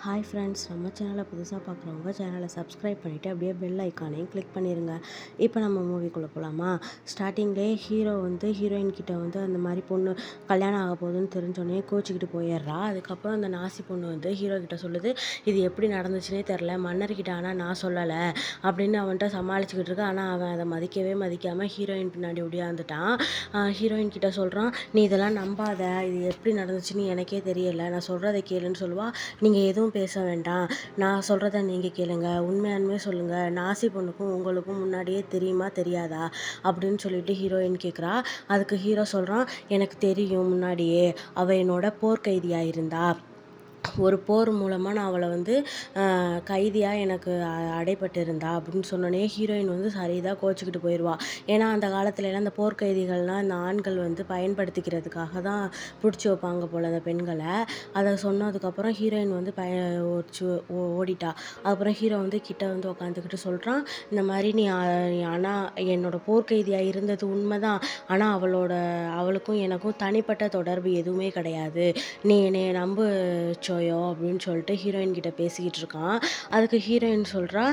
Hi friends, நம்ம சேனலை புதுசாக பார்க்குறவங்க சேனலை சப்ஸ்கிரைப் பண்ணிவிட்டு அப்படியே பெல் ஐக்கானையும் கிளிக் பண்ணிடுங்க. இப்போ நம்ம மூவிக்குள்ளே போகலாமா? ஸ்டார்டிங்லேயே ஹீரோ ஹீரோயின் கிட்ட அந்த மாதிரி பொண்ணு கல்யாணம் ஆக போகுதுன்னு தெரிஞ்சோடனே கோச்சிக்கிட்டு போயிடுறா. அதுக்கப்புறம் அந்த நாசி பொண்ணு ஹீரோ கிட்ட சொல்லுது, இது எப்படி நடந்துச்சுனே தெரில, மன்னர்கிட்ட ஆனால் நான் சொல்லலை அப்படின்னு அவன்கிட்ட சமாளிச்சுக்கிட்டு இருக்கா. ஆனால் அவன் அதை மதிக்காமல் ஹீரோயின் பின்னாடி ஒடியாந்துட்டான். ஹீரோயின் கிட்ட சொல்கிறான், நீ இதெல்லாம் நம்பாத, இது எப்படி நடந்துச்சுன்னு எனக்கே தெரியலை, நான் சொல்கிறத கேளுன்னு சொல்லுவா. நீங்கள் எதுவும் பேச வேண்டாம், நான் சொல்கிறத நீங்கள் கேளுங்க, உண்மையானுமே சொல்லுங்கள், நாசி பொண்ணுக்கும் உங்களுக்கும் முன்னாடியே தெரியுமா தெரியாதா அப்படின்னு சொல்லிட்டு ஹீரோயின் கேட்குறா. அதுக்கு ஹீரோ சொல்கிறான், எனக்கு தெரியும், முன்னாடியே அவள் என்னோட போர்க்கைதியாக இருந்தா, ஒரு போர் மூலமாக நான் அவளை கைதியாக எனக்கு அடைப்பட்டிருந்தா அப்படின்னு சொன்னோன்னே ஹீரோயின் சரிதான் கோச்சிக்கிட்டு போயிடுவா. ஏன்னா அந்த காலத்துலலாம் அந்த போர்க்கைதிகள்லாம் இந்த ஆண்கள் பயன்படுத்திக்கிறதுக்காக தான் பிடிச்சி வைப்பாங்க போல் அந்த பெண்களை. அதை சொன்னதுக்கப்புறம் ஹீரோயின் ஓடிட்டா. அப்புறம் ஹீரோ கிட்ட உட்காந்துக்கிட்டு சொல்கிறான், இந்த மாதிரி நீ ஆனால் என்னோட போர்க்கைதியாக இருந்தது உண்மைதான், ஆனால் அவளுக்கும் எனக்கும் தனிப்பட்ட தொடர்பு எதுவுமே கிடையாது, நீ என்னை நம்பு சோயோ அப்படின்னு சொல்லிட்டு ஹீரோயின் கிட்ட பேசிக்கிட்டு இருக்கான். அதுக்கு ஹீரோயின் சொல்கிறா,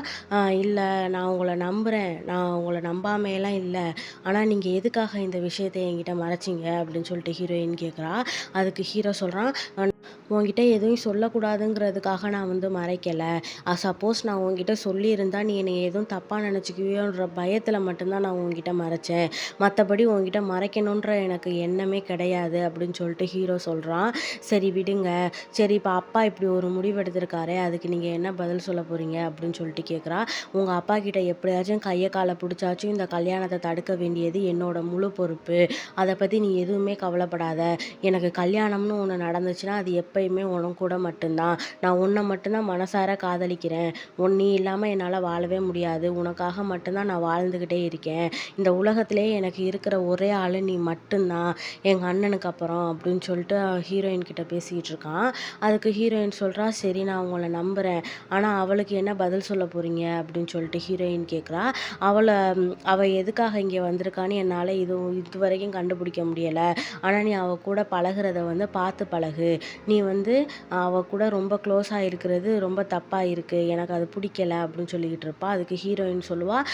இல்லை நான் உங்களை நம்புகிறேன், நான் உங்களை நம்பாமையெல்லாம் இல்லை, ஆனால் நீங்கள் எதுக்காக இந்த விஷயத்தை என்கிட்ட மறைச்சிங்க அப்படின்னு சொல்லிட்டு ஹீரோயின் கேட்குறா. அதுக்கு ஹீரோ சொல்கிறான், உன்கிட்ட எதுவும் சொல்லக்கூடாதுங்கிறதுக்காக நான் மறைக்கலை, சப்போஸ் நான் உன்கிட்ட சொல்லியிருந்தா நீ என்னை எதுவும் தப்பாக நினச்சிக்குவியோன்ற பயத்தில் மட்டும்தான் நான் உன்கிட்ட மறைச்சேன், மற்றபடி உன்கிட்ட மறைக்கணுன்ற எனக்கு எண்ணமே கிடையாது அப்படின்னு சொல்லிட்டு ஹீரோ சொல்கிறான். சரி விடுங்க, சரி இப்போ அப்பா இப்படி ஒரு முடிவு எடுத்திருக்காரே, அதுக்கு நீங்கள் என்ன பதில் சொல்ல போகிறீங்க அப்படின்னு சொல்லிட்டு கேட்குறா. உங்கள் அப்பா கிட்ட எப்படியாச்சும் கையை காலை பிடிச்சாச்சும் இந்த கல்யாணத்தை தடுக்க வேண்டியது என்னோட முழு பொறுப்பு, அதை பற்றி நீ எதுவுமே கவலைப்படாத, எனக்கு கல்யாணம்னு ஒன்று நடந்துச்சுன்னா அது எப்பயுமே உனக்கு கூட மட்டும்தான், நான் உன்னை மட்டும்தான் மனசார காதலிக்கிறேன், நீ இல்லாமல் என்னால் வாழவே முடியாது, உனக்காக மட்டும்தான் நான் வாழ்ந்துக்கிட்டே இருக்கேன், இந்த உலகத்திலே எனக்கு இருக்கிற ஒரே ஆள் நீ மட்டும்தான் எங்கள் அண்ணனுக்கு அப்புறம் அப்படின்னு சொல்லிட்டு ஹீரோயின் கிட்ட பேசிக்கிட்டு இருக்கான். அதுக்கு ஹீரோயின் சொல்கிறா, சரி நான் உங்களை நம்புகிறேன், ஆனால் அவளுக்கு என்ன பதில் சொல்ல போகிறீங்க அப்படின்னு சொல்லிட்டு ஹீரோயின் கேட்குறா. அவள் எதுக்காக இங்கே வந்திருக்கான்னு என்னால் இது வரைக்கும் கண்டுபிடிக்க முடியலை, ஆனால் நீ அவள் கூட பழகிறத பார்த்து பழகு, நீ அவள் கூட ரொம்ப க்ளோஸாக இருக்கிறது ரொம்ப தப்பாக இருக்குது, எனக்கு அது பிடிக்கல அப்படின்னு சொல்லிக்கிட்டு இருப்பா. அதுக்கு ஹீரோயின் சொல்லுவாள்,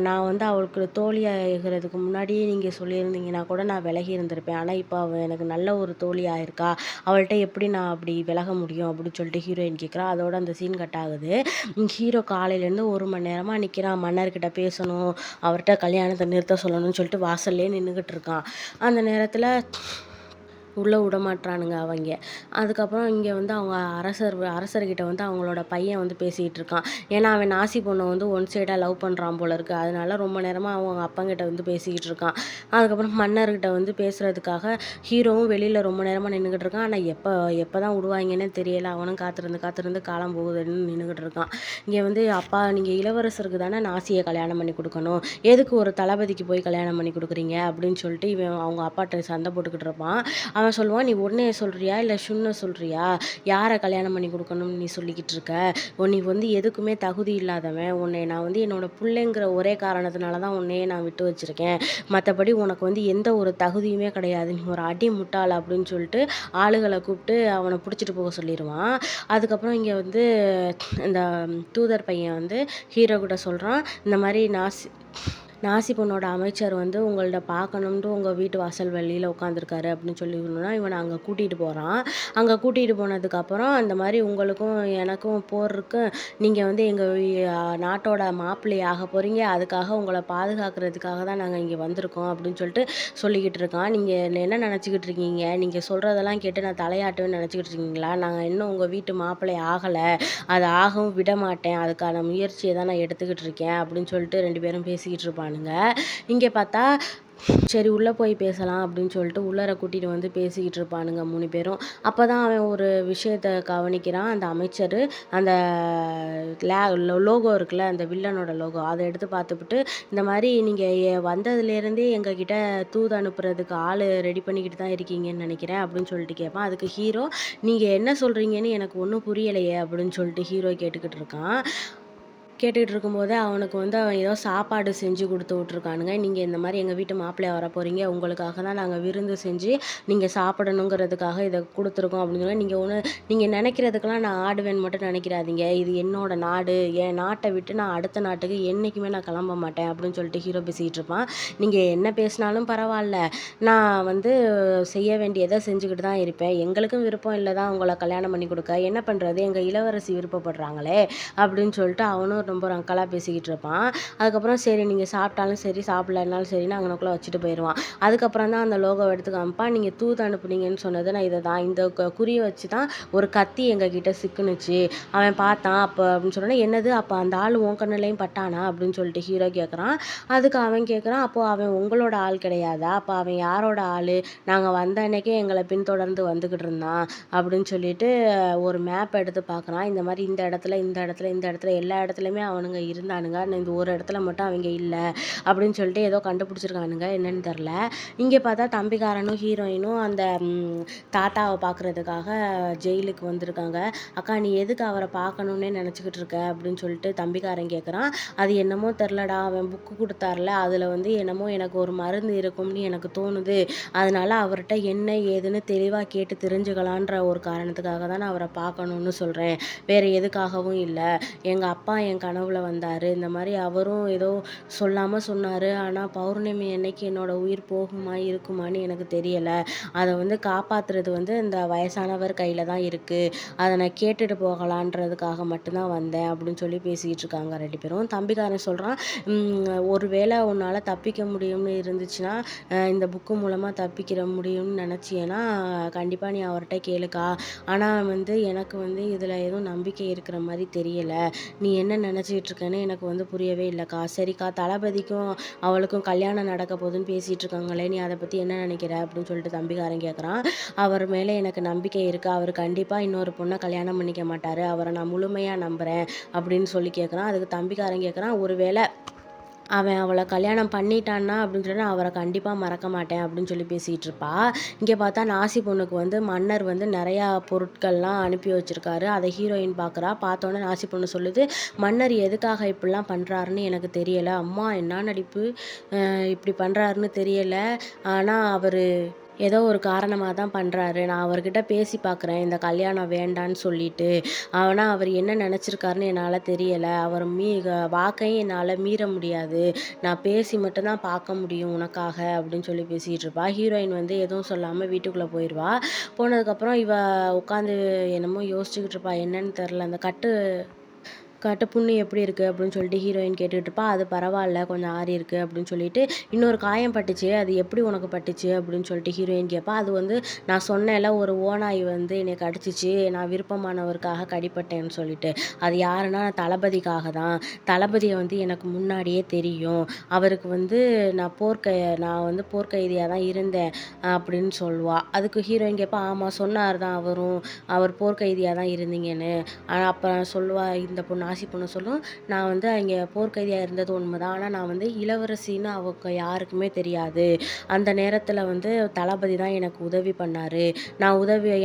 நான் அவளுக்கு தோழியாக இருக்கிறதுக்கு முன்னாடியே நீங்கள் சொல்லியிருந்தீங்கன்னா கூட நான் விலகி இருந்திருப்பேன், ஆனால் இப்போ அவள் எனக்கு நல்ல ஒரு தோழியாக இருக்கா, அவள்கிட்ட எப்படி நான் அப்படி விலக முடியும் அப்படின்னு சொல்லிட்டு ஹீரோயின் கேட்குறா. அதோட அந்த சீன் கட் ஆகுது. ஹீரோ காலையிலேருந்து 1 மணி நேரமாக நிற்கிறான், மன்னர்கிட்ட பேசணும், அவர்கிட்ட கல்யாணத்தை நிறுத்த சொல்லணும்னு சொல்லிட்டு வாசல்லே நின்றுக்கிட்டு இருக்கான். அந்த நேரத்தில் உள்ளே விடமாட்றானுங்க அவங்க. அதுக்கப்புறம் இங்கே அவங்க அரசர்கிட்ட அவங்களோட பையன் பேசிகிட்டு இருக்கான். ஏன்னா அவன் நாசி பொண்ணை ஒன் சைடாக லவ் பண்ணுறான் போல இருக்குது, அதனால ரொம்ப நேரமாக அவங்க அப்பங்கிட்ட பேசிக்கிட்டு இருக்கான். அதுக்கப்புறம் மன்னர்கிட்ட பேசுகிறதுக்காக ஹீரோவும் வெளியில் ரொம்ப நேரமாக நின்றுக்கிட்டு இருக்கான். ஆனால் எப்போ தான் விடுவாங்கன்னு தெரியல, அவனும் காத்திருந்து காலம் போகுதுன்னு நின்றுக்கிட்டு இருக்கான். இங்கே அப்பா, நீங்கள் இளவரசருக்கு தானே நாசியை கல்யாணம் பண்ணி கொடுக்கணும், எதுக்கு ஒரு தளபதிக்கு போய் கல்யாணம் பண்ணி கொடுக்குறீங்க அப்படின்னு சொல்லிட்டு இவன் அவங்க அப்பாட்ட சண்டை போட்டுக்கிட்டு இருப்பான். அவன் சொல்லுவான், நீ உன்னைய சொல்கிறியா இல்லை ஷுன்னை சொல்கிறியா, யாரை கல்யாணம் பண்ணி கொடுக்கணும்னு நீ சொல்லிக்கிட்டு இருக்க, நீ எதுக்குமே தகுதி இல்லாதவன், உன்னை நான் என்னோட பிள்ளைங்கிற ஒரே காரணத்தினால தான் உன்னையே நான் விட்டு வச்சுருக்கேன், மற்றபடி உனக்கு எந்த ஒரு தகுதியுமே கிடையாது, நீ ஒரு அடி முட்டாள் அப்படின்னு சொல்லிட்டு ஆளுகளை கூப்பிட்டு அவனை பிடிச்சிட்டு போக சொல்லிடுவான். அதுக்கப்புறம் இங்கே இந்த தூதர் பையன் ஹீரோ கிட்ட சொல்கிறான், இந்த மாதிரி நாசி பொண்ணோட அமைச்சர் உங்கள்ட்ட பார்க்கணுன்ட்டு உங்கள் வீட்டு வாசல் வெளியில் உட்காந்துருக்காரு அப்படின்னு சொல்லி இவனை அங்கே கூட்டிகிட்டு போகிறான். அங்கே கூட்டிகிட்டு போனதுக்கப்புறம் அந்த மாதிரி உங்களுக்கும் எனக்கும் போர் இருக்கு, நீங்கள் எங்கள் நாட்டோட மாப்பிள்ளை ஆக போகிறீங்க, அதுக்காக உங்களை பாதுகாக்கிறதுக்காக தான் நாங்கள் இங்கே வந்திருக்கோம் அப்படின்னு சொல்லிக்கிட்டு இருக்கான். நீங்கள் என்ன நினச்சிக்கிட்டு இருக்கீங்க, நீங்கள் சொல்கிறதெல்லாம் கேட்டு நான் தலையாட்டுவேன்னு நினச்சிக்கிட்டு இருக்கீங்களா, நாங்கள் இன்னும் உங்கள் வீட்டு மாப்பிள்ளை ஆகலை, அதை ஆகவும் விட மாட்டேன், அதுக்கான முயற்சியை தான் நான் எடுத்துக்கிட்டு இருக்கேன் அப்படின்னு சொல்லிட்டு 2 பேரும் பேசிக்கிட்டு இருப்பானுங்க. இங்கே பார்த்தா சரி உள்ளே போய் பேசலாம் அப்படின்னு சொல்லிட்டு உள்ளார கூட்டிகிட்டு பேசிக்கிட்டு இருப்பானுங்க 3 பேரும். அப்போ தான் அவன் ஒரு விஷயத்தை கவனிக்கிறான். அந்த அமைச்சர் அந்த லோகோ இருக்குல்ல, அந்த வில்லனோட லோகோ, அதை எடுத்து பார்த்துப்புட்டு, இந்த மாதிரி நீங்கள் வந்ததுலேருந்தே எங்ககிட்ட தூது அனுப்புறதுக்கு ஆள் ரெடி பண்ணிக்கிட்டு தான் இருக்கீங்கன்னு நினைக்கிறேன் அப்படின்னு சொல்லிட்டு கேட்பான். அதுக்கு ஹீரோ, நீங்கள் என்ன சொல்கிறீங்கன்னு எனக்கு ஒன்றும் புரியலையே அப்படின்னு சொல்லிட்டு ஹீரோ கேட்டுக்கிட்டு இருக்கான். கேட்டுக்கிட்டு இருக்கும்போதே அவனுக்கு வந்து அவன் ஏதோ சாப்பாடு செஞ்சு குடுத்து விட்ருக்கானுங்க. "நீங்க இந்த மாரி எங்க வீட்டு மாப்பிள்ளையா வரப்போறீங்க. உங்களுக்காக தான் நாங்க விருந்து செஞ்சு நீங்க சாப்பிடணுங்கிறதுக்காக இத குடுத்துருக்கோம்." அப்படின்னு சொல்லி, நீங்க நெனைக்கிறதுக்கெல்லாம் நான் ஆடுவேன்னு மட்டும் நெனைக்கிறாதீங்க. இது என்னோட நாடு. என் நாட்ட விட்டு நான் அடுத்த நாட்டுக்கு என்னைக்குமே நான் கிளம்ப மாட்டேன்." அப்படின்னு சொல்லிட்டு ஹீரோ பேசிக்கிட்டு இருப்பான். "நீங்க என்ன பேசினாலும் பரவால்ல. நான் வந்து செய்ய வேண்டியத செஞ்சுக்கிட்டு தான் இருப்பேன். எங்களுக்கும் விருப்பம் இல்ல தான் உங்கள கல்யாணம் பண்ணி குடுக்க. என்ன பண்றது? எங்க இளவரசி விருப்பப்படுறாங்களே." அப்படின்னு சொல்லிட்டு அவனும் ரொம்ப ரங்கலா பேசிக்கிட்டு இருப்பான். அதுக்கப்புறம் சரி நீங்க சாப்பிட்டாலும் சரி, சாப்பிடலனாலும் சரின்னு அங்கனக்குள்ள வச்சுட்டு போயிருவான். அதுக்கப்புறம் தான் அந்த லோகோவ எடுத்து காமிப்பான். நீங்க தூது அனுப்புனீங்கன்னு சொன்னது நான் இத தான். இந்த குறிய வச்சு தான் ஒரு கத்தி எங்ககிட்ட சிக்குனுச்சு. அவன் பார்த்தான். அப்ப அப்படின்னு சொன்னோனே, "என்னது? அப்ப அந்த ஆள் உன் கண்ணுலயும் பட்டானா?" அப்படின்னு சொல்லிட்டு ஹீரோ கேட்குறான். அதுக்கு அவன் கேட்குறான், "அப்போ அவன் உங்களோட ஆள் கிடையாதா? அப்ப அவன் யாரோட ஆளு? நாங்க வந்த அன்னைக்கே எங்கள பின்தொடர்ந்து வந்துகிட்டு இருந்தான்." அப்படின்னு சொல்லிட்டு ஒரு மேப் எடுத்து பார்க்குறான். இந்த மாரி இந்த இடத்துல, இந்த இடத்துல, இந்த இடத்துல எல்லா இடத்துலயுமே அவனுங்க இருந்தானுங்க. ஆனா இந்த ஒரு இடத்துல மட்டும் அவைங்க இல்ல. அப்படின்னு சொல்லிட்டு ஏதோ கண்டுபிடிச்சிருக்கானுங்க. என்னன்னு தெர்ல. இங்க பார்த்தா தம்பிக்காரனும், ஹீரோயினும் அந்த தாத்தாவ பார்க்குறதுக்காக ஜெயிலுக்கு வந்திருக்காங்க. "அக்கா நீ எதுக்கு அவர பார்க்கணும்னே நெனச்சுக்கிட்டு இருக்க?" அப்படின்னு சொல்லிட்டு தம்பிக்காரன் கேட்குறான். "அது என்னமோ தெர்லடா. அவன் புக்கு குடுத்தார்ல, அதுல வந்து என்னமோ எனக்கு ஒரு மருந்து இருக்கும்னு எனக்கு தோணுது. அதனால அவர்ட்ட என்ன ஏதுன்னு தெளிவா கேட்டு தெரிஞ்சுக்கலான்ற ஒரு காரணத்துக்காக தான் நான் அவர பார்க்கணும்னு சொல்றேன். வேற எதுக்காகவும் இல்ல. எங்க அப்பா என் கனவுல வந்தாரு. இந்த மாரி அவரும் ஏதோ சொல்லாம சொன்னாரு. ஆனா பௌர்ணமி அன்னைக்கு என்னோட உயிர் போகுமா, இருக்குமான்னு எனக்கு தெரியல. அத வந்து காப்பாத்துறது வந்து இந்த வயசானவர் கையில தான் இருக்கு. அத நான் கேட்டுட்டு போகலான்றதுக்காக மட்டும் தான் வந்தேன்." அப்படின்னு சொல்லி பேசிக்கிட்டு இருக்காங்க 2 பேரும். தம்பிக்காரன் சொல்றான், ஒரு வேள உன்னால தப்பிக்க முடியும்னு இருந்துச்சுன்னா, இந்த புக்கு மூலமா தப்பிக்கிற முடியும்னு நெனச்சியன்னா, கண்டிப்பா நீ அவர்ட்ட கேளுக்கா. ஆனா வந்து எனக்கு வந்து இதுல எதுவும் நம்பிக்கை இருக்கிற மாரி தெரியல. நீ என்ன நெனச்சிட்டு இருக்கன்னு எனக்கு வந்து புரியவே இல்லக்கா. சரிக்கா, தளபதிக்கும் அவளுக்கும் கல்யாணம் நடக்க போதுன்னு பேசிட்டு இருக்காங்களே, நீ அத பத்தி என்ன நெனைக்கிற? அப்படின்னு சொல்லிட்டு தம்பிக்காரன் கேட்குறான். அவர் மேல எனக்கு நம்பிக்கை இருக்கு. அவரு கண்டிப்பா இன்னொரு பொண்ண கல்யாணம் பண்ணிக்க மாட்டாரு. அவர நான் முழுமையா நம்புறேன் அப்படின்னு சொல்லி கேட்குறான். அதுக்கு தம்பிக்காரன் கேட்குறான், "ஒருவேள அவன் அவள கல்யாணம் பண்ணிட்டான்னா அப்படின்னு சொன்னா, அவர கண்டிப்பா மறக்க மாட்டேன்." அப்படின்னு சொல்லி பேசிட்டு இருப்பா. இங்க பார்த்தா நாசி பொண்ணுக்கு வந்து மன்னர் வந்து நெறையா பொருட்கள்லாம் அனுப்பி வச்சிருக்காரு. அத ஹீரோயின் பார்க்குறா. பார்த்தோனே நாசி பொண்ணு சொல்லுது, "மன்னர் எதுக்காக இப்படிலாம் பண்றாருன்னு எனக்கு தெரியல. அம்மா என்னா நடிப்பு! இப்படி பண்றாருன்னு தெரியல. ஆனா அவரு ஏதோ ஒரு காரணமா தான் பண்றாரு. நான் அவர்கிட்ட பேசி பார்க்குறேன். இந்த கல்யாணம் வேண்டான்னு சொல்லிட்டு. ஆனா அவர் என்ன நெனச்சிருக்காருன்னு என்னால தெரியல. அவர் வாக்கையும் என்னால மீற முடியாது. நான் பேசி மட்டும் தான் பார்க்க முடியும் உனக்காக." அப்படின்னு சொல்லி பேசிட்டு இருப்பா. ஹீரோயின் வந்து எதுவும் சொல்லாம வீட்டுக்குள்ள போயிருவா. போனதுக்கப்புறம் இவ உட்காந்து என்னமோ யோசிச்சுக்கிட்டு இருப்பா. என்னன்னு தெர்ல. அந்த கட்டு புண்ணு எப்படி இருக்கு? அப்படின்னு சொல்லிட்டு ஹீரோயின் கேட்டுட்டு இருப்பா. "அது பரவால்ல. கொஞ்சம் ஆறியிருக்கு." அப்படின்னு சொல்லிட்டு, "இன்னொரு காயம் பட்டுச்சே, அது எப்படி உனக்கு பட்டுச்சு?" அப்படின்னு சொல்லிட்டு ஹீரோயின் கேட்பா. "அது வந்து நான் சொன்னேன்ல, ஒரு ஓநாய் வந்து என்னைய கடிச்சிச்சு. நான் விருப்பமானவருக்காக கடிப்பட்டேன்னு சொல்லிட்டு. அது யாருன்னா நான் தளபதிக்காக தான். தளபதிய வந்து எனக்கு முன்னாடியே தெரியும். அவருக்கு வந்து நான் வந்து போர்க்கைதியா தான் இருந்தேன்." அப்படின்னு சொல்லுவா. அதுக்கு ஹீரோயின் கேட்பா, "ஆமா சொன்னாரு தான் அவரும். அவர் போர்க்கைதியா தான் இருந்தீங்கன்னு." அப்ப சொல்லுவா இந்த பொண்ணு ஆசி பொண்ணு சொல்லும், "நான் வந்து அங்கே போர்க்கைதியா இருந்தது உண்மைதான். ஆனா நான் வந்து இளவரசின்னு அவங்க யாருக்குமே தெரியாது. அந்த நேரத்துல வந்து தளபதி தான் எனக்கு உதவி பண்ணாரு.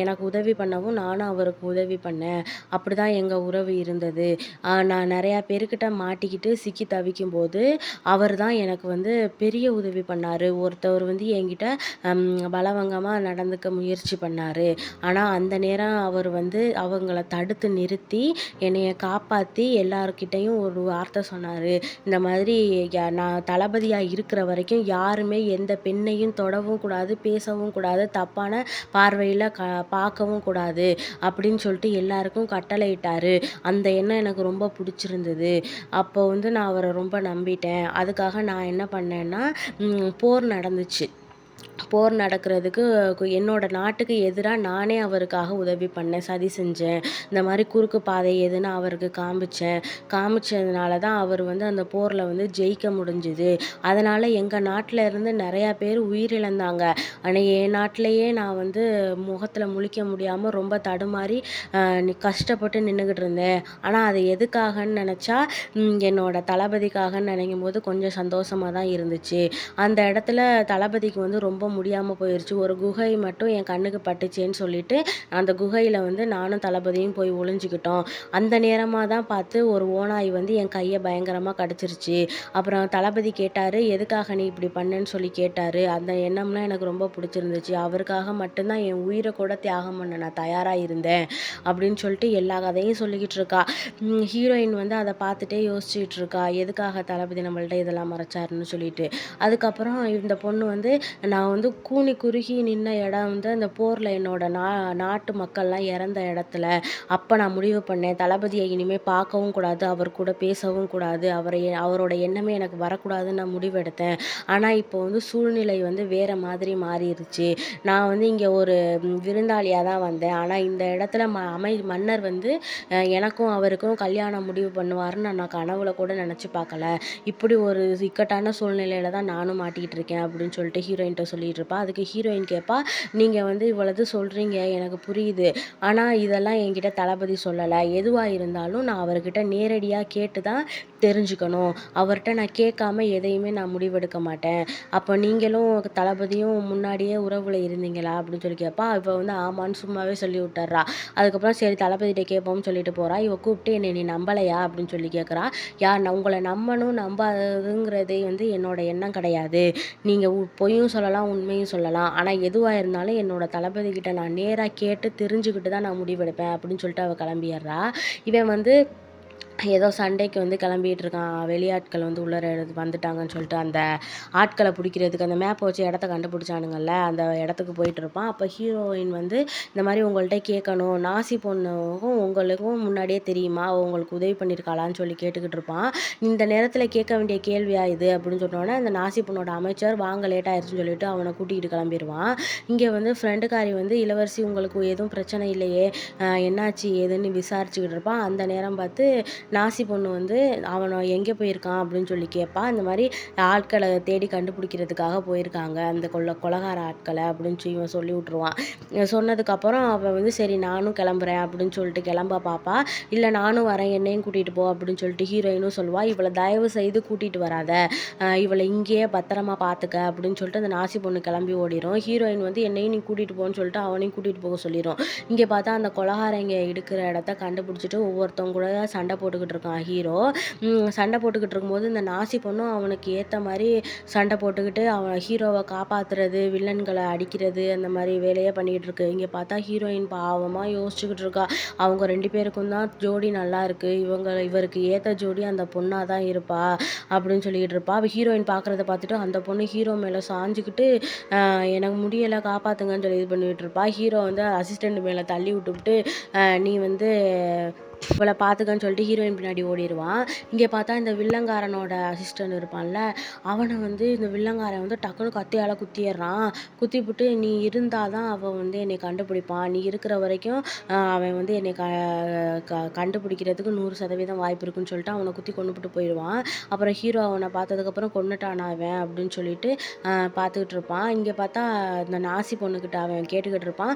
எனக்கு உதவி பண்ணவும் நானும் அவருக்கு உதவி பண்ணேன். அப்படிதான் எங்க உறவு இருந்தது. நான் நெறையா பேருக்கிட்ட மாட்டிக்கிட்டு சிக்கி தவிக்கும்போது, அவர் தான் எனக்கு வந்து பெரிய உதவி பண்ணாரு. ஒருத்தவர் வந்து என்கிட்ட பலவங்கமா நடந்துக்க முயற்சி பண்ணாரு. ஆனா அந்த நேரம் அவர் வந்து அவங்கள தடுத்து நிறுத்தி, என்னைய காப்பாத்தி எல்லார்கிட்டயும் ஒரு வார்த்தை சொன்னாரு. இந்த மாதிரி நான் தளபதியா இருக்கிற வரைக்கும் யாருமே எந்த பெண்ணையும் தொடவும் கூடாது, பேசவும் கூடாது, தப்பான பார்வையில பார்க்கவும் கூடாது." அப்படின்னு சொல்லிட்டு எல்லாருக்கும் கட்டளையிட்டாரு. அந்த எண்ணம் எனக்கு ரொம்ப புடிச்சிருந்தது. அப்போ வந்து நான் அவர ரொம்ப நம்பிட்டேன். அதுக்காக நான் என்ன பண்ணேன்னா, போர் நடந்துச்சு. போர் நடக்கிறதுக்கு என்னோட நாட்டுக்கு எதிரா நானே அவருக்காக உதவி பண்ணேன். சதி செஞ்சேன். இந்த மாரி குறுக்கு பாதை எதுன்னு அவருக்கு காமிச்சேன். காமிச்சதுனால தான் அவர் வந்து அந்த போர்ல வந்து ஜெயிக்க முடிஞ்சுது. அதனால எங்க நாட்ல இருந்து நெறையா பேர் உயிரிழந்தாங்க. ஆனா என் நாட்டிலேயே நான் வந்து முகத்துல முழிக்க முடியாம ரொம்ப தடுமாறி கஷ்டப்பட்டு நின்னுகிட்டு இருந்தேன். ஆனா அது எதுக்காகன்னு நெனச்சா, என்னோட தளபதிக்காகன்னு நெனைக்கும்போது கொஞ்சம் சந்தோஷமா தான் இருந்துச்சு. அந்த இடத்துல தளபதிக்கு வந்து ரொம்ப முடியாமல் போயிடுச்சு. ஒரு குகை மட்டும் என் கண்ணுக்கு பட்டுச்சேன்னு சொல்லிட்டு அந்த குகையில் வந்து நானும் தளபதியும் போய் ஒளிஞ்சுக்கிட்டோம். அந்த நேரமாக தான் பார்த்து ஒரு ஓநாய் வந்து என் கையை பயங்கரமாக கடிச்சிருச்சு. அப்புறம் தளபதி கேட்டார், எதுக்காக நீ இப்படி பண்ணேன்னு சொல்லி கேட்டார். அந்த எண்ணம்லாம் எனக்கு ரொம்ப பிடிச்சிருந்துச்சு. அவருக்காக மட்டும்தான் என் உயிரை கூட தியாகம் பண்ண நான் தயாராக இருந்தேன் அப்படின்னு சொல்லிட்டு எல்லா கதையும் சொல்லிக்கிட்டு இருக்கா. ஹீரோயின் வந்து அதை பார்த்துட்டே யோசிச்சுட்டு இருக்கா, எதுக்காக தளபதி நம்மள்ட்ட இதெல்லாம் மறைச்சாருன்னு சொல்லிட்டு. அதுக்கப்புறம் இந்த பொண்ணு வந்து நான் வந்து கூனி குறுகி நின்ன இடம் வந்து அந்த போரில் என்னோட நாட்டு மக்கள்லாம் இறந்த இடத்துல அப்போ நான் முடிவு பண்ணேன், தளபதியை இனிமேல் பார்க்கவும் கூடாது, அவர் கூட பேசவும் கூடாது, அவரோட எண்ணமே எனக்கு வரக்கூடாதுன்னு நான் முடிவெடுத்தேன். ஆனால் இப்போ வந்து சூழ்நிலை வந்து வேறு மாதிரி மாறிடுச்சு. நான் வந்து இங்கே ஒரு விருந்தாளியாக தான் வந்தேன். ஆனால் இந்த இடத்துல மன்னர் வந்து எனக்கும் அவருக்கும் கல்யாணம் முடிவு பண்ணுவாருன்னு நான் கனவுல கூட நினச்சி பார்க்கல. இப்படி ஒரு இக்கட்டான சூழ்நிலையில தான் நானும் மாட்டிக்கிட்டு இருக்கேன் அப்படின்னு சொல்லிட்டு ஹீரோயின்கிட்ட சொல்லிட்டு இருப்பா. அதுக்கு ஹீரோயின் கேட்பா, நீங்கள் வந்து இவ்வளவு சொல்கிறீங்க, எனக்கு புரியுது. ஆனால் இதெல்லாம் என்கிட்ட தளபதி சொல்லலை. எதுவாக இருந்தாலும் நான் அவர்கிட்ட நேரடியாக கேட்டு தான் தெரிஞ்சுக்கணும். அவர்கிட்ட நான் கேட்காம எதையுமே நான் முடிவெடுக்க மாட்டேன். அப்போ நீங்களும் தளபதியும் முன்னாடியே உறவில் இருந்தீங்களா அப்படின்னு சொல்லி கேட்பா. இப்போ வந்து ஆமான்னு சும்மாவே சொல்லி விட்டுறா. அதுக்கப்புறம் சரி தளபதிகிட்ட கேட்போம்னு சொல்லிட்டு போகிறா. இவ கூப்பிட்டு என்னை நீ நம்பலையா அப்படின்னு சொல்லி கேட்குறா. நான் உங்களை நம்பணும் நம்பாததுங்கிறதே வந்து என்னோட எண்ணம் கிடையாது. நீங்கள் பொய்யும் சொல்லலாம், உண்மையும் சொல்லலாம். ஆனால் எதுவாக இருந்தாலும் என்னோட தளபதிக்கிட்ட நான் நேராக கேட்டு தெரிஞ்சுக்கிட்டு தான் நான் முடிவெடுப்பேன் அப்படின்னு சொல்லிட்டு அவள் கிளம்பிடுறா. இவன் வந்து ஏதோ சண்டைக்கு வந்து கிளம்பிட்டு இருக்கான். வெளியாட்கள் வந்து உள்ளார வந்துட்டாங்கன்னு சொல்லிட்டு அந்த ஆட்களை பிடிக்கிறதுக்கு அந்த மேப்பை வச்சு இடத்த கண்டுபிடிச்சானுங்கள்ல, அந்த இடத்துக்கு போயிட்டு இருப்பான். அப்போ ஹீரோயின் வந்து இந்த மாதிரி உங்கள்கிட்ட கேட்கணும், நாசி பொண்ணுக்கும் உங்களுக்கும் முன்னாடியே தெரியுமா, உங்களுக்கு உதவி பண்ணியிருக்காளான்னு சொல்லி கேட்டுக்கிட்டு இருப்பான். இந்த நேரத்தில் கேட்க வேண்டிய கேள்வியா இது அப்படின்னு சொன்னோன்னே அந்த நாசி பொண்ணோட அமைச்சர் வாங்க லேட் ஆயிடுச்சுன்னு சொல்லிட்டு அவனை கூட்டிகிட்டு கிளம்பிடுவான். இங்கே வந்து ஃப்ரெண்டுக்காரி வந்து இளவரசி உங்களுக்கு எதுவும் பிரச்சனை இல்லையே, என்னாச்சு ஏதுன்னு விசாரிச்சுக்கிட்டு இருப்பான். அந்த நேரம் பார்த்து நாசி பொண்ணு வந்து அவனை எங்கே போயிருக்கான் அப்படின்னு சொல்லி கேட்பா. இந்த மாதிரி ஆட்களை தேடி கண்டுபிடிக்கிறதுக்காக போயிருக்காங்க, அந்த கொலகார ஆட்களை அப்படின்னு சொல்லி இவன் சொல்லி விட்ருவான். சொன்னதுக்கப்புறம் அவன் வந்து சரி நானும் கிளம்புறேன் அப்படின்னு சொல்லிட்டு கிளம்ப பார்ப்பா. இல்லை நானும் வரேன், என்னையும் கூட்டிகிட்டு போ அப்படின்னு சொல்லிட்டு ஹீரோயினும் சொல்லுவா. இவளை தயவு செய்து கூட்டிகிட்டு வராத, இவளை இங்கேயே பத்திரமா பார்த்துக்க அப்படின்னு சொல்லிட்டு அந்த நாசி பொண்ணு கிளம்பி ஓடிடும். ஹீரோயின் வந்து என்னையும் நீ கூட்டிகிட்டு போன்னு சொல்லிட்டு அவனையும் கூட்டிகிட்டு போக சொல்லிடும். இங்கே பார்த்தா அந்த கொலகாரங்க எடுக்கிற இடத்த கண்டுபிடிச்சிட்டு ஒவ்வொருத்தவங்க கூட சண்டை போட்டுக்கிட்டு இருக்கான் ஹீரோ. சண்டை போட்டுக்கிட்டு இருக்கும்போது இந்த நாசி பொண்ணும் அவனுக்கு ஏற்ற மாதிரி சண்டை போட்டுக்கிட்டு அவன் ஹீரோவை காப்பாற்றுறது, வில்லன்களை அடிக்கிறது, அந்த மாதிரி வேலையை பண்ணிக்கிட்டு இருக்கு. இங்கே பார்த்தா ஹீரோயின் பாவமாக யோசிச்சுக்கிட்டு இருக்கா. அவங்க 2 பேருக்கும் தான் ஜோடி நல்லா இருக்குது, இவருக்கு ஏற்ற ஜோடி அந்த பொண்ணாக தான் இருப்பா அப்படின்னு சொல்லிக்கிட்டு இருப்பா. ஹீரோயின் பார்க்குறத பார்த்துட்டு அந்த பொண்ணு ஹீரோ மேலே சாஞ்சிக்கிட்டு எனக்கு முடியலை காப்பாற்றுங்கன்னு சொல்லி இது பண்ணிகிட்டு இருப்பா. ஹீரோ வந்து அசிஸ்டண்ட் மேலே தள்ளி விட்டுவிட்டு நீ வந்து இவளை பார்த்துக்கன்னு சொல்லிட்டு ஹீரோயின் பின்னாடி ஓடிடுவான். இங்கே பார்த்தா இந்த வில்லங்காரனோட அசிஸ்டன்ட் இருப்பான்ல, அவனை வந்து இந்த வில்லங்காரன் வந்து டக்குன்னு கத்தியால் குத்திடுறான். குத்திவிட்டு நீ இருந்தால் தான் அவன் வந்து என்னை கண்டுபிடிப்பான், நீ இருக்கிற வரைக்கும் அவன் வந்து என்னை கண்டுபிடிக்கிறதுக்கு 100% வாய்ப்பு இருக்குன்னு சொல்லிட்டு அவனை குத்தி கொண்டுபிட்டு போயிடுவான். அப்புறம் ஹீரோ அவனை பார்த்ததுக்கப்புறம் கொன்னுட்டான் அவன் அப்படின்னு சொல்லிட்டு பார்த்துக்கிட்டு இருப்பான். இங்கே பார்த்தா இந்த நாசி பொண்ணுக்கிட்ட அவன் கேட்டுக்கிட்டு இருப்பான்,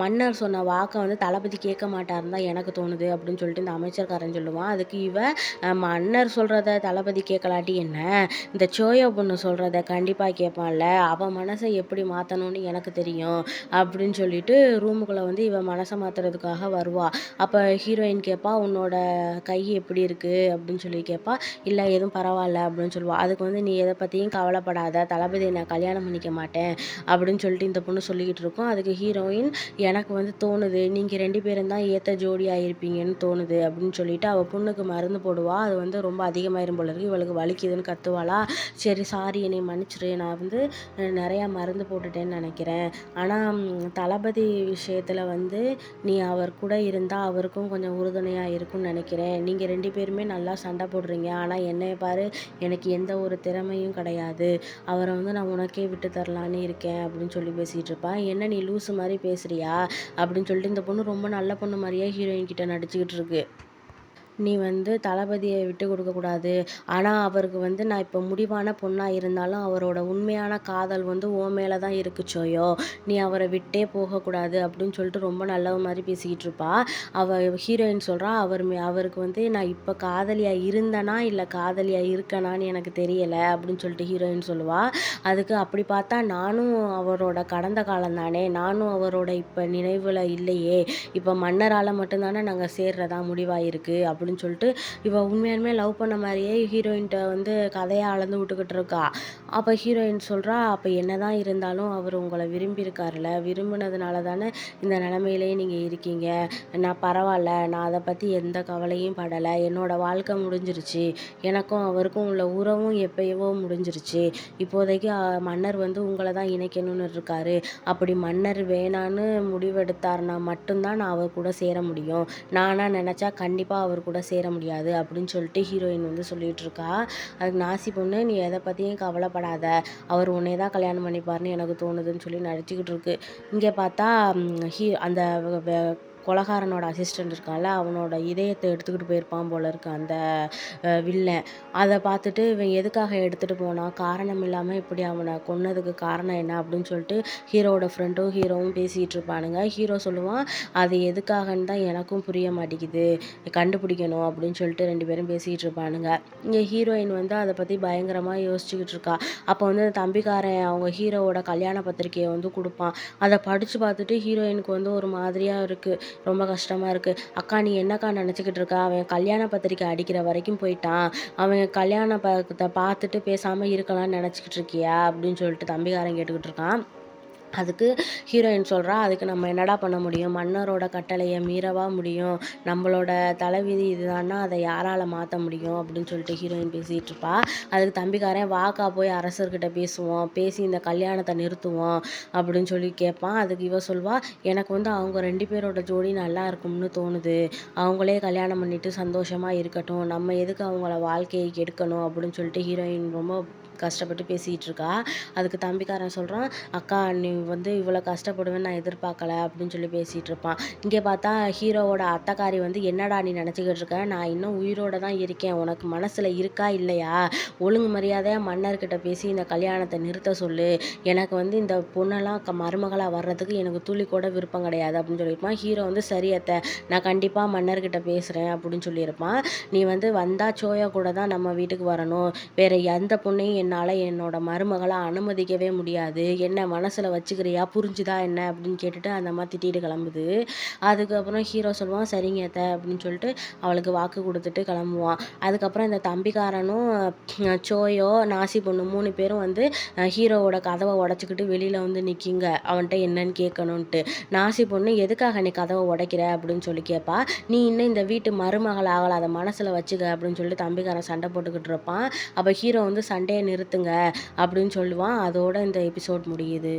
மன்னர் சொன்ன வாக்கை வந்து தளபதி கேட்க மாட்டாருன்னு தான் எனக்கு தோணுது அப்படின்னு சொல்லிட்டு இந்த அமைச்சர்காரன் சொல்லுவான். அதுக்கு மன்னர் சொல்கிறத தளபதி கேட்கலாட்டி என்ன, இந்த சோயா பொண்ணு சொல்கிறத கண்டிப்பாக கேட்பான்ல, அவன் மனசை எப்படி மாற்றணும்னு எனக்கு தெரியும் அப்படின்னு சொல்லிட்டு ரூமுக்குள்ளே வந்து இவன் மனசை மாற்றுறதுக்காக வருவா. அப்போ ஹீரோயின் கேட்பா, உன்னோட கை எப்படி இருக்குது அப்படின்னு சொல்லி கேட்பா. இல்லை எதுவும் பரவாயில்ல அப்படின்னு சொல்லுவாள். அதுக்கு வந்து நீ எதை பற்றியும் கவலைப்படாத, தளபதியை நான் கல்யாணம் பண்ணிக்க மாட்டேன் அப்படின்னு சொல்லிட்டு இந்த பொண்ணு சொல்லிக்கிட்டு இருக்கும். அதுக்கு ஹீரோயின் எனக்கு வந்து தோணுது நீங்கள் 2 பேரும் தான் ஏற்ற ஜோடியாக இருப்பீங்கன்னு தோணுது அப்படின்னு சொல்லிட்டு அவள் பொண்ணுக்கு மருந்து போடுவா. அது வந்து ரொம்ப அதிகமாயிரும் போல இருக்கு. இவளுக்கு வலிக்குதுன்னு கத்துவாளா. சரி சாரி என்னை மன்னிச்சிரு, நான் வந்து நிறையா மருந்து போட்டுட்டேன்னு நினைக்கிறேன். ஆனால் தளபதி விஷயத்தில் வந்து நீ அவர் கூட இருந்தால் அவருக்கும் கொஞ்சம் உறுதுணையாக இருக்கும்னு நினைக்கிறேன். நீங்கள் 2 பேருமே நல்லா சண்டை போடுறீங்க, ஆனால் என்னைய பாரு, எனக்கு எந்த ஒரு திறமையும் கிடையாது, அவரை வந்து நான் உனக்கே விட்டு தரலான்னு இருக்கேன் அப்படின்னு சொல்லி பேசிகிட்டு இருப்பான். என்ன நீ லூசு மாதிரி பேசுறியா அப்படின்னு சொல்லிட்டு இந்த பொண்ணு ரொம்ப நல்ல பொண்ணு மாதிரியே ஹீரோயின் கிட்ட நடிச்சுக்கிட்டு இருக்கு. நீ வந்து தளபதியை விட்டு கொடுக்கக்கூடாது. ஆனால் அவருக்கு வந்து நான் இப்போ முடிவான பொண்ணாக இருந்தாலும் அவரோட உண்மையான காதல் வந்து உன் மேலே தான் இருக்கு சோயோ. நீ அவரை விட்டே போகக்கூடாது அப்படின்னு சொல்லிட்டு ரொம்ப நல்ல மாதிரி பேசிக்கிட்டு இருப்பா. ஹீரோயின் சொல்கிறா, அவருக்கு வந்து நான் இப்போ காதலியாக இருந்தேனா இல்லை காதலியாக இருக்கனான்னு எனக்கு தெரியலை அப்படின்னு சொல்லிட்டு ஹீரோயின் சொல்லுவா. அதுக்கு அப்படி பார்த்தா நானும் அவரோட கடந்த காலம் தானே, நானும் அவரோட இப்போ நினைவில் இல்லையே, இப்போ மன்னரால் மட்டும்தானே நாங்கள் சேர்றதா முடிவாயிருக்கு அப்படின்னு சொல்லிட்டு உண்மையாலுமே லவ் பண்ண மாதிரியே ஹீரோயின்கிட்ட வந்து கதையை அளந்து விட்டுக்கிட்டு இருக்கா. அப்போ ஹீரோயின் சொல்கிறா, அப்போ என்னதான் இருந்தாலும் அவர் உங்களை விரும்பியிருக்காருல, விரும்பினதுனால தானே இந்த நிலமையிலேயே நீங்கள் இருக்கீங்க. நான் பரவாயில்ல, நான் அதை பற்றி எந்த கவலையும் படலை, என்னோடய வாழ்க்கை முடிஞ்சிருச்சு, எனக்கும் அவருக்கும் உள்ள உறவும் எப்பயவோ முடிஞ்சிருச்சு. இப்போதைக்கு மன்னர் வந்து உங்களை தான் இணைக்கணும்னு இருக்காரு. அப்படி மன்னர் வேணான்னு முடிவெடுத்தாருனா மட்டும்தான் நான் அவர் கூட சேர முடியும். நானாக நினச்சா கண்டிப்பாக அவர் கூட சேர முடியாது அப்படின்னு சொல்லிட்டு ஹீரோயின் வந்து சொல்லிகிட்டு இருக்கா. அதுக்கு நாசி பொண்ணு, நீ எதை பற்றியும் கவலைப்படாத, அவர் உன்னை தான் கல்யாணம் பண்ணிப்பாருன்னு எனக்கு தோணுதுன்னு சொல்லி நடிச்சுக்கிட்டு இருக்கு. இங்கே பார்த்தா அந்த கொலகாரனோட அசிஸ்டண்ட் இருக்கான்ல, அவனோட இதயத்தை எடுத்துக்கிட்டு போயிருப்பான் போல இருக்கு அந்த வில்லன். அதை பார்த்துட்டு இவன் எதுக்காக எடுத்துகிட்டு போனான், காரணம் இல்லாமல் இப்படி அவனை கொன்னதுக்கு காரணம் என்ன அப்படின்னு சொல்லிட்டு ஹீரோவோட ஃப்ரெண்டும் ஹீரோவும் பேசிகிட்டு இருப்பானுங்க. ஹீரோ சொல்லுவான், அது எதுக்காகன்னு தான் எனக்கும் புரிய மாட்டேங்குது, கண்டுபிடிக்கணும் அப்படின்னு சொல்லிட்டு 2 பேரும் பேசிகிட்டு இருப்பானுங்க. இங்கே ஹீரோயின் வந்து அதை பற்றி பயங்கரமாக யோசிச்சுக்கிட்டு இருக்கா. அப்போ வந்து தம்பிக்காரன் அவங்க ஹீரோவோட கல்யாண பத்திரிக்கையை வந்து கொடுப்பான். அதை படித்து பார்த்துட்டு ஹீரோயினுக்கு வந்து ஒரு மாதிரியாக இருக்குது, ரொம்ப கஷ்டமாக இருக்குது. அக்கா நீ என்னக்கா நினச்சிக்கிட்டு இருக்கா, அவன் கல்யாண பத்திரிக்கை அடிக்கிற வரைக்கும் போயிட்டான், அவன் கல்யாண பார்த்துட்டு பேசாமல் இருக்கலாம்னு நினச்சிக்கிட்டு இருக்கியா அப்படின்னு சொல்லிட்டு தம்பிக்காரன் கேட்டுக்கிட்டு இருக்கான். அதுக்கு ஹீரோயின் சொல்கிறா, அதுக்கு நம்ம என்னடா பண்ண முடியும், மன்னரோட கட்டளையை மீறவா முடியும், நம்மளோட தலைவிதி இதுதான்னா அதை யாரால் மாற்ற முடியும் அப்படின்னு சொல்லிட்டு ஹீரோயின் பேசிகிட்டு இருப்பா. அதுக்கு தம்பிக்காரன், வாக்கா போய் அரசர்கிட்ட பேசுவோம், பேசி இந்த கல்யாணத்தை நிறுத்துவோம் அப்படின்னு சொல்லி கேட்பான். அதுக்கு இவ சொல்வா, எனக்கு வந்து அவங்க 2 பேரோட ஜோடி நல்லா இருக்கும்னு தோணுது, அவங்களே கல்யாணம் பண்ணிட்டு சந்தோஷமாக இருக்கட்டும், நம்ம எதுக்கு அவங்கள வாழ்க்கையை கெடுக்கணும் அப்படின்னு சொல்லிட்டு ஹீரோயின் ரொம்ப கஷ்டப்பட்டு பேசிகிட்டு இருக்கா. அதுக்கு தம்பிக்காரன் சொல்கிறான், அக்கா நீ வந்து இவ்வளோ கஷ்டப்படுவேன்னு நான் எதிர்பார்க்கல அப்படின்னு சொல்லி பேசிகிட்டு இருப்பான். இங்கே பார்த்தா ஹீரோவோட அத்தைக்காரி வந்து, என்னடா நீ நினச்சிக்கிட்டு இருக்க, நான் இன்னும் உயிரோடு தான் இருக்கேன், உனக்கு மனசில் இருக்கா இல்லையா, ஒழுங்கு மரியாதையாக மன்னர்கிட்ட பேசி இந்த கல்யாணத்தை நிறுத்த சொல்லு, எனக்கு வந்து இந்த பொண்ணெல்லாம் மருமகளாக வர்றதுக்கு எனக்கு துளி கூட விருப்பம் கிடையாது அப்படின்னு சொல்லியிருப்பான். ஹீரோ வந்து, சரி அத்தை, நான் கண்டிப்பாக மன்னர்கிட்ட பேசுகிறேன் அப்படின்னு சொல்லியிருப்பான். நீ வந்து வந்தால் சோயா கூட தான் நம்ம வீட்டுக்கு வரணும், வேறு எந்த பொண்ணையும் என்னால் என்னோட மருமகளை அனுமதிக்கவே முடியாது, என்ன மனசில் வச்சுக்கிறியா, புரிஞ்சுதா என்ன அப்படின்னு கேட்டுட்டு அந்த மாதிரி திட்டிட்டு கிளம்புது. அதுக்கப்புறம் ஹீரோ சொல்லுவான், சரிங்க அத்தை அப்படின்னு சொல்லிட்டு அவளுக்கு வாக்கு கொடுத்துட்டு கிளம்புவான். அதுக்கப்புறம் இந்த தம்பிக்காரனும் சோயோ நாசி பொண்ணு 3 பேரும் வந்து ஹீரோவோட கதவை உடச்சிக்கிட்டு வெளியில் வந்து நிற்கிங்க, அவன்கிட்ட என்னன்னு கேட்கணுன்ட்டு. நாசி பொண்ணு, எதுக்காக நீ கதவை உடைக்கிற அப்படின்னு சொல்லி கேட்பா. நீ இன்னும் இந்த வீட்டு மருமகள் ஆகலை, அதை மனசில் வச்சுக்க அப்படின்னு சொல்லிட்டு தம்பிக்காரன் சண்டை போட்டுக்கிட்டு இருப்பான். அப்போ ஹீரோ வந்து சண்டையை நிறுத்துங்க அப்படின்னு சொல்லுவான். அதோட இந்த எபிசோட் முடியுது.